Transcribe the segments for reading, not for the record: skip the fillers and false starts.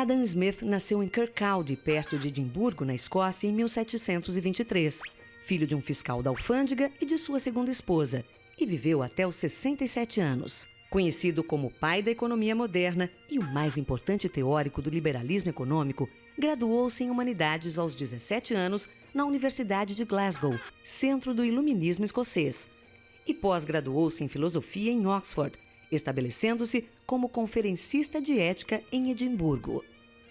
Adam Smith nasceu em Kirkcaldy, perto de Edimburgo, na Escócia, em 1723, filho de um fiscal da alfândega e de sua segunda esposa, e viveu até os 67 anos. Conhecido como o pai da economia moderna e o mais importante teórico do liberalismo econômico, graduou-se em Humanidades aos 17 anos na Universidade de Glasgow, centro do iluminismo escocês, e pós-graduou-se em Filosofia em Oxford, estabelecendo-se como conferencista de ética em Edimburgo.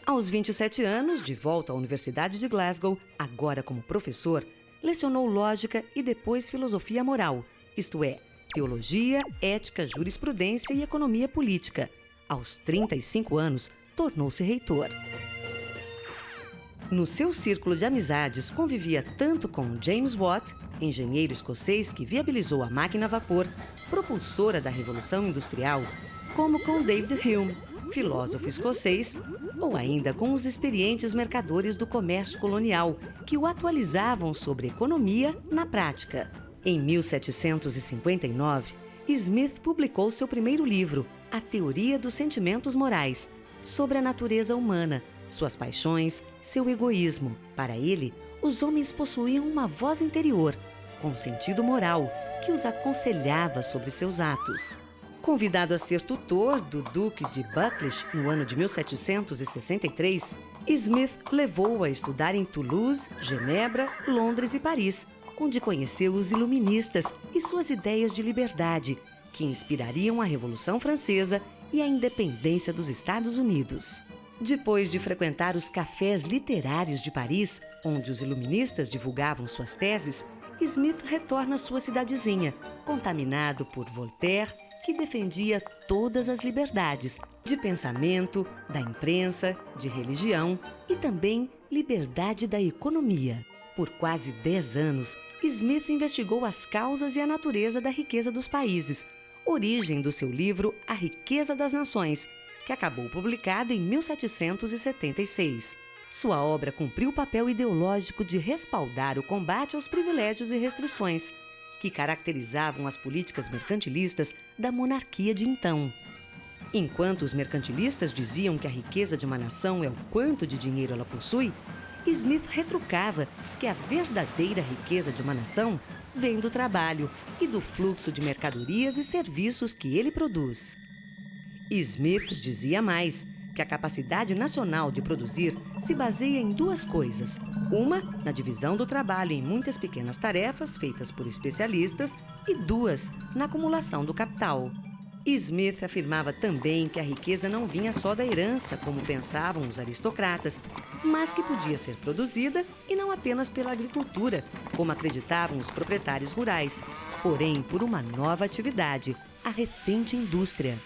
Aos 27 anos, de volta à Universidade de Glasgow, agora como professor, lecionou lógica e depois filosofia moral, isto é, teologia, ética, jurisprudência e economia política. Aos 35 anos, tornou-se reitor. No seu círculo de amizades, convivia tanto com James Watt, engenheiro escocês que viabilizou a máquina a vapor, propulsora da Revolução Industrial, como com David Hume, filósofo escocês, ou ainda com os experientes mercadores do comércio colonial, que o atualizavam sobre economia na prática. Em 1759, Smith publicou seu primeiro livro, A Teoria dos Sentimentos Morais, sobre a natureza humana, suas paixões, seu egoísmo. Para ele, os homens possuíam uma voz interior, com sentido moral, que os aconselhava sobre seus atos. Convidado a ser tutor do Duque de Buccleuch no ano de 1763, Smith levou-o a estudar em Toulouse, Genebra, Londres e Paris, onde conheceu os iluministas e suas ideias de liberdade, que inspirariam a Revolução Francesa e a independência dos Estados Unidos. Depois de frequentar os cafés literários de Paris, onde os iluministas divulgavam suas teses, Smith retorna à sua cidadezinha, contaminado por Voltaire, que defendia todas as liberdades de pensamento, da imprensa, de religião e também liberdade da economia. Por quase 10 anos, Smith investigou as causas e a natureza da riqueza dos países, origem do seu livro A Riqueza das Nações, que acabou publicado em 1776. Sua obra cumpriu o papel ideológico de respaldar o combate aos privilégios e restrições, que caracterizavam as políticas mercantilistas da monarquia de então. Enquanto os mercantilistas diziam que a riqueza de uma nação é o quanto de dinheiro ela possui, Smith retrucava que a verdadeira riqueza de uma nação vem do trabalho e do fluxo de mercadorias e serviços que ele produz. Smith dizia mais, que a capacidade nacional de produzir se baseia em duas coisas. Uma, na divisão do trabalho em muitas pequenas tarefas feitas por especialistas, e duas, na acumulação do capital. Smith afirmava também que a riqueza não vinha só da herança, como pensavam os aristocratas, mas que podia ser produzida e não apenas pela agricultura, como acreditavam os proprietários rurais, porém por uma nova atividade, a recente indústria.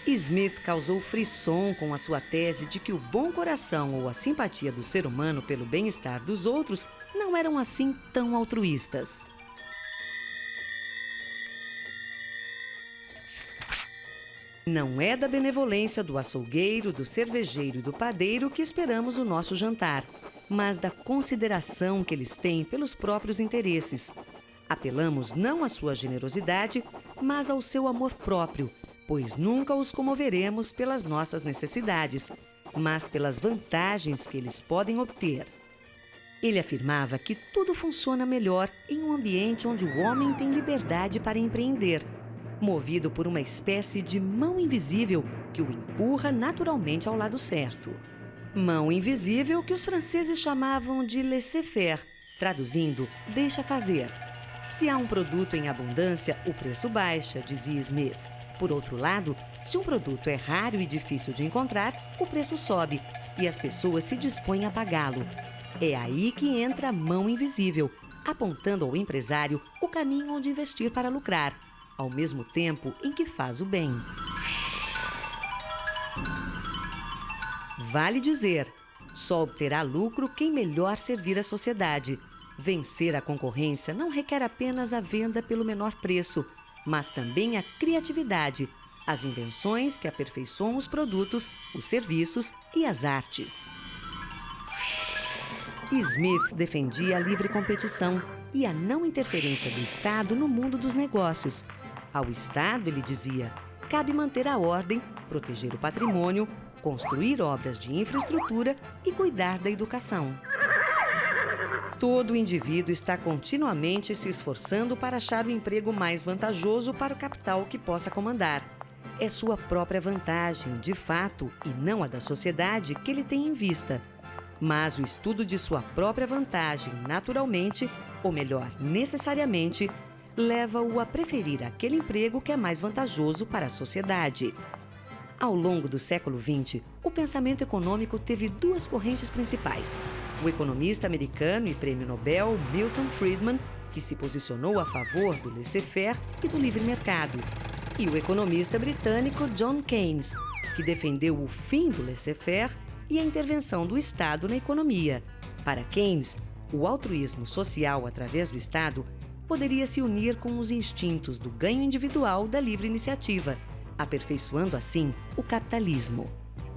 Smith causou frisson com a sua tese de que o bom coração ou a simpatia do ser humano pelo bem-estar dos outros não eram assim tão altruístas. Não é da benevolência do açougueiro, do cervejeiro e do padeiro que esperamos o nosso jantar, mas da consideração que eles têm pelos próprios interesses. Apelamos não à sua generosidade, mas ao seu amor próprio, pois nunca os comoveremos pelas nossas necessidades, mas pelas vantagens que eles podem obter. Ele afirmava que tudo funciona melhor em um ambiente onde o homem tem liberdade para empreender, movido por uma espécie de mão invisível que o empurra naturalmente ao lado certo. Mão invisível que os franceses chamavam de laissez-faire, traduzindo, deixa fazer. Se há um produto em abundância, o preço baixa, dizia Smith. Por outro lado, se um produto é raro e difícil de encontrar, o preço sobe e as pessoas se dispõem a pagá-lo. É aí que entra a mão invisível, apontando ao empresário o caminho onde investir para lucrar, ao mesmo tempo em que faz o bem. Vale dizer, só obterá lucro quem melhor servir a sociedade. Vencer a concorrência não requer apenas a venda pelo menor preço, mas também a criatividade, as invenções que aperfeiçoam os produtos, os serviços e as artes. Smith defendia a livre competição e a não interferência do Estado no mundo dos negócios. Ao Estado, ele dizia, cabe manter a ordem, proteger o patrimônio, construir obras de infraestrutura e cuidar da educação. Todo indivíduo está continuamente se esforçando para achar o emprego mais vantajoso para o capital que possa comandar. É sua própria vantagem, de fato, e não a da sociedade que ele tem em vista. Mas o estudo de sua própria vantagem, naturalmente, ou melhor, necessariamente, leva-o a preferir aquele emprego que é mais vantajoso para a sociedade. Ao longo do século XX, o pensamento econômico teve duas correntes principais. O economista americano e prêmio Nobel Milton Friedman, que se posicionou a favor do laissez-faire e do livre mercado, e o economista britânico John Keynes, que defendeu o fim do laissez-faire e a intervenção do Estado na economia. Para Keynes, o altruísmo social através do Estado poderia se unir com os instintos do ganho individual da livre iniciativa, aperfeiçoando assim o capitalismo.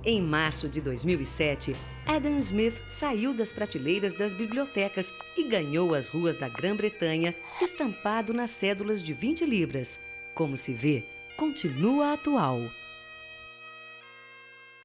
Em março de 2007, Adam Smith saiu das prateleiras das bibliotecas e ganhou as ruas da Grã-Bretanha estampado nas cédulas de 20 libras. Como se vê, continua atual.